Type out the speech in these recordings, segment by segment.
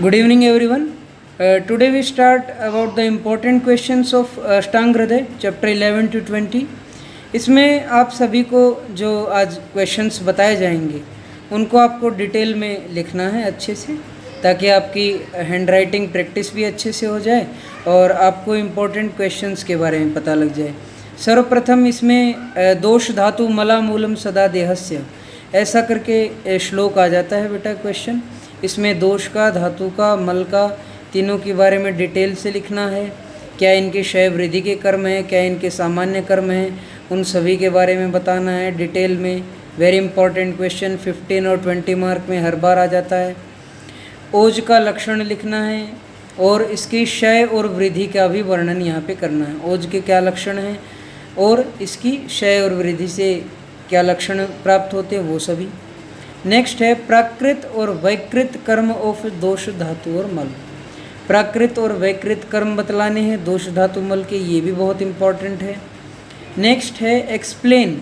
Good evening, everyone. Today we start about the important questions of अष्टांग हृदय chapter 11 to 20. इसमें आप सभी को जो आज क्वेश्चंस बताए जाएंगे उनको आपको डिटेल में लिखना है अच्छे से, ताकि आपकी हैंड राइटिंग प्रैक्टिस भी अच्छे से हो जाए और आपको इम्पोर्टेंट क्वेश्चंस के बारे में पता लग जाए। सर्वप्रथम इसमें दोष धातु मला मूलम सदा देहस्य ऐसा करके श्लोक आ जाता है बेटा क्वेश्चन। इसमें दोष का, धातु का, मल का, तीनों के बारे में डिटेल से लिखना है। क्या इनके क्षय वृद्धि के कर्म हैं, क्या इनके सामान्य कर्म हैं, उन सभी के बारे में बताना है डिटेल में। वेरी इंपॉर्टेंट क्वेश्चन 15 और 20 मार्क में हर बार आ जाता है। ओज का लक्षण लिखना है और इसकी क्षय और वृद्धि का भी वर्णन यहाँ पे करना है। ओज के क्या लक्षण हैं और इसकी क्षय और वृद्धि से क्या लक्षण प्राप्त होते हैं वो सभी। नेक्स्ट है प्राकृत और वैकृत कर्म ऑफ दोष धातु और मल। प्राकृत और वैकृत कर्म बतलाने हैं दोष धातु मल के, ये भी बहुत इंपॉर्टेंट है। नेक्स्ट है एक्सप्लेन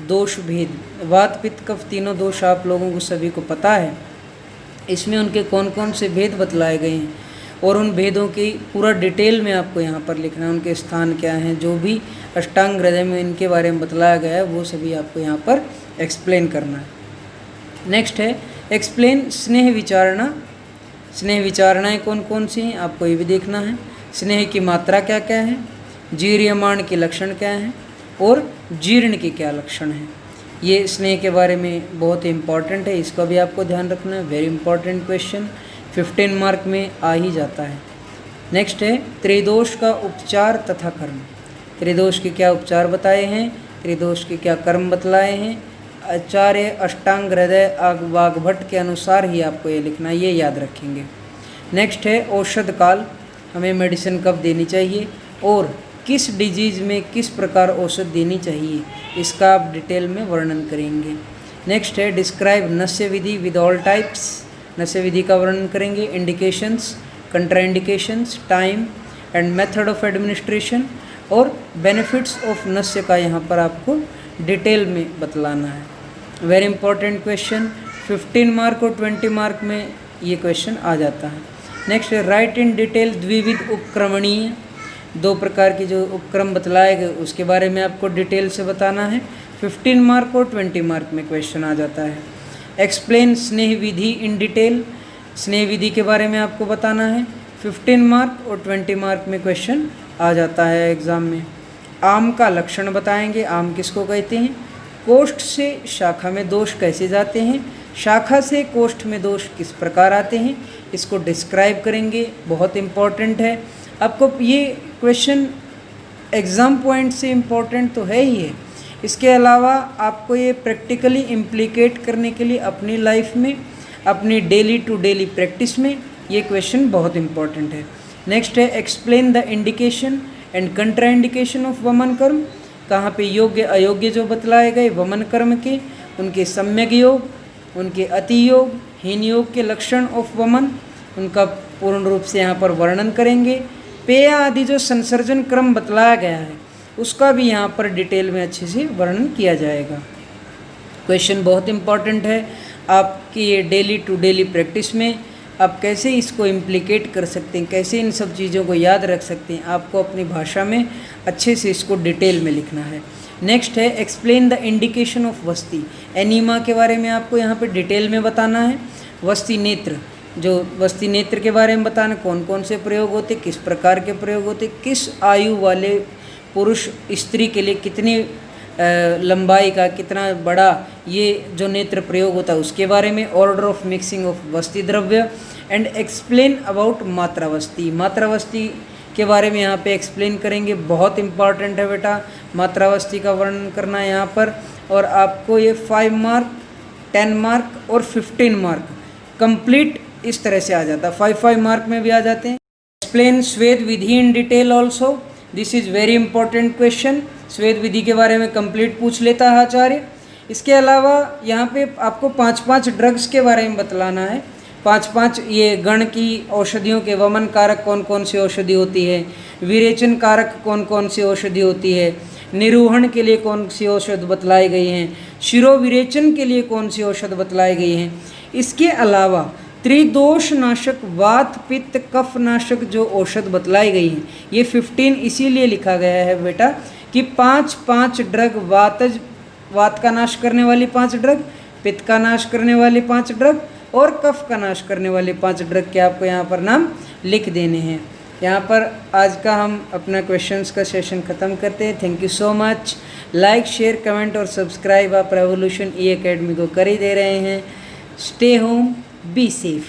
दोष भेद। वात पित्त कफ तीनों दोष आप लोगों को सभी को पता है, इसमें उनके कौन कौन से भेद बतलाए गए हैं और उन भेदों की पूरा डिटेल में आपको यहाँ पर लिखना है। उनके स्थान क्या हैं, जो भी अष्टांग हृदय में इनके बारे में बतलाया गया है वो सभी आपको यहाँ पर एक्सप्लेन करना है। नेक्स्ट है एक्सप्लेन स्नेह विचारणा। स्नेह विचारणाएँ कौन कौन सी हैं आपको ये भी देखना है। स्नेह की मात्रा क्या क्या है, जीर्यमाण के लक्षण क्या हैं और जीर्ण के क्या लक्षण हैं। ये स्नेह के बारे में बहुत इंपॉर्टेंट है, इसका भी आपको ध्यान रखना है। वेरी इंपॉर्टेंट क्वेश्चन 15 मार्क में आ ही जाता है। नेक्स्ट है त्रिदोष का उपचार तथा कर्म। त्रिदोष के क्या उपचार बताए हैं, त्रिदोष के क्या कर्म बतलाए हैं। आचार्य अष्टांग हृदय वाग्भट के अनुसार ही आपको ये लिखना है, ये याद रखेंगे। नेक्स्ट है औषध काल, हमें मेडिसिन कब देनी चाहिए और किस डिजीज़ में किस प्रकार औषध देनी चाहिए, इसका आप डिटेल में वर्णन करेंगे। नेक्स्ट है describe nasya vidhi with all types. नस्य विधि का वर्णन करेंगे। Indications, contraindications, time and method of administration और बेनिफिट्स ऑफ नस्य का यहाँ पर आपको डिटेल में बतलाना है। वेरी इंपॉर्टेंट क्वेश्चन 15 मार्क और 20 मार्क में ये क्वेश्चन आ जाता है। नेक्स्ट है राइट इन डिटेल द्विविध उपक्रमणीय। दो प्रकार के जो उपक्रम बतलाए गए उसके बारे में आपको डिटेल से बताना है। 15 मार्क और 20 मार्क में क्वेश्चन आ जाता है। एक्सप्लेन स्नेह विधि इन डिटेल। स्नेह विधि के बारे में आपको बताना है। 15 मार्क और 20 मार्क में क्वेश्चन आ जाता है एग्ज़ाम में। आम का लक्षण बताएंगे, आम किसको कहते हैं, कोष्ठ से शाखा में दोष कैसे जाते हैं, शाखा से कोष्ठ में दोष किस प्रकार आते हैं, इसको डिस्क्राइब करेंगे। बहुत इम्पॉर्टेंट है। आपको ये क्वेश्चन एग्ज़ाम पॉइंट से इम्पॉर्टेंट तो है ही है, इसके अलावा आपको ये प्रैक्टिकली इम्प्लीकेट करने के लिए अपनी लाइफ में, अपनी डेली टू डेली प्रैक्टिस में ये क्वेश्चन बहुत इम्पॉर्टेंट है। नेक्स्ट है explain the indication and contraindication of वमन कर्म। कहाँ पे योग्य अयोग्य जो बतलाए गए वमन कर्म के, उनके सम्यक योग, उनके अति योग, हीन योग के लक्षण ऑफ वमन, उनका पूर्ण रूप से यहाँ पर वर्णन करेंगे। पेय आदि जो संसर्जन क्रम बतलाया गया है उसका भी यहाँ पर डिटेल में अच्छे से वर्णन किया जाएगा। क्वेश्चन बहुत इम्पॉर्टेंट है आपकी ये डेली टू डेली प्रैक्टिस में। आप कैसे इसको इम्प्लीकेट कर सकते हैं, कैसे इन सब चीज़ों को याद रख सकते हैं, आपको अपनी भाषा में अच्छे से इसको डिटेल में लिखना है। नेक्स्ट है एक्सप्लेन द इंडिकेशन ऑफ वस्ती। एनीमा के बारे में आपको यहाँ पे डिटेल में बताना है। वस्ती नेत्र, जो वस्ती नेत्र के बारे में बताना, कौन कौन से प्रयोग होते, किस प्रकार के प्रयोग होते, किस आयु वाले पुरुष स्त्री के लिए कितनी लंबाई का, कितना बड़ा ये जो नेत्र प्रयोग होता है उसके बारे में। ऑर्डर ऑफ मिक्सिंग ऑफ वस्ती द्रव्य एंड एक्सप्लेन अबाउट मात्रावस्ती। मात्रावस्ती के बारे में यहाँ पे एक्सप्लेन करेंगे। बहुत इंपॉर्टेंट है बेटा मात्रावस्ती का वर्णन करना है यहाँ पर। और आपको ये 5 मार्क, 10 मार्क और 15 मार्क कंप्लीट इस तरह से आ जाता है। 5 मार्क में भी आ जाते हैं। Explain sweda vidhi in detail also. This is very important question. स्वेद विधि के बारे में कंप्लीट पूछ लेता है आचार्य। इसके अलावा यहाँ पे आपको 5-5 ड्रग्स के बारे में बतलाना है। 5-5 ये गण की औषधियों के, वमन कारक कौन कौन सी औषधि होती है, विरेचन कारक कौन कौन सी औषधि होती है, निरूहण के लिए कौन सी औषध बतलाई गई हैं, शिरोविरेचन के लिए कौन सी औषध बतलाई गई हैं। इसके अलावा त्रिदोष नाशक, वात पित्त कफ नाशक जो औषध बतलाई गई है, ये 15 इसीलिए लिखा गया है बेटा कि 5 ड्रग, वात का नाश करने वाली 5 ड्रग, पित्त का नाश करने वाली 5 ड्रग और कफ का नाश करने वाले 5 ड्रग के आपको यहाँ पर नाम लिख देने हैं। यहाँ पर आज का हम अपना क्वेश्चंस का सेशन ख़त्म करते हैं। Thank you so much. Like, share, comment और सब्सक्राइब आप रेवोल्यूशन ई एकेडमी को कर ही दे रहे हैं। Stay home, be safe.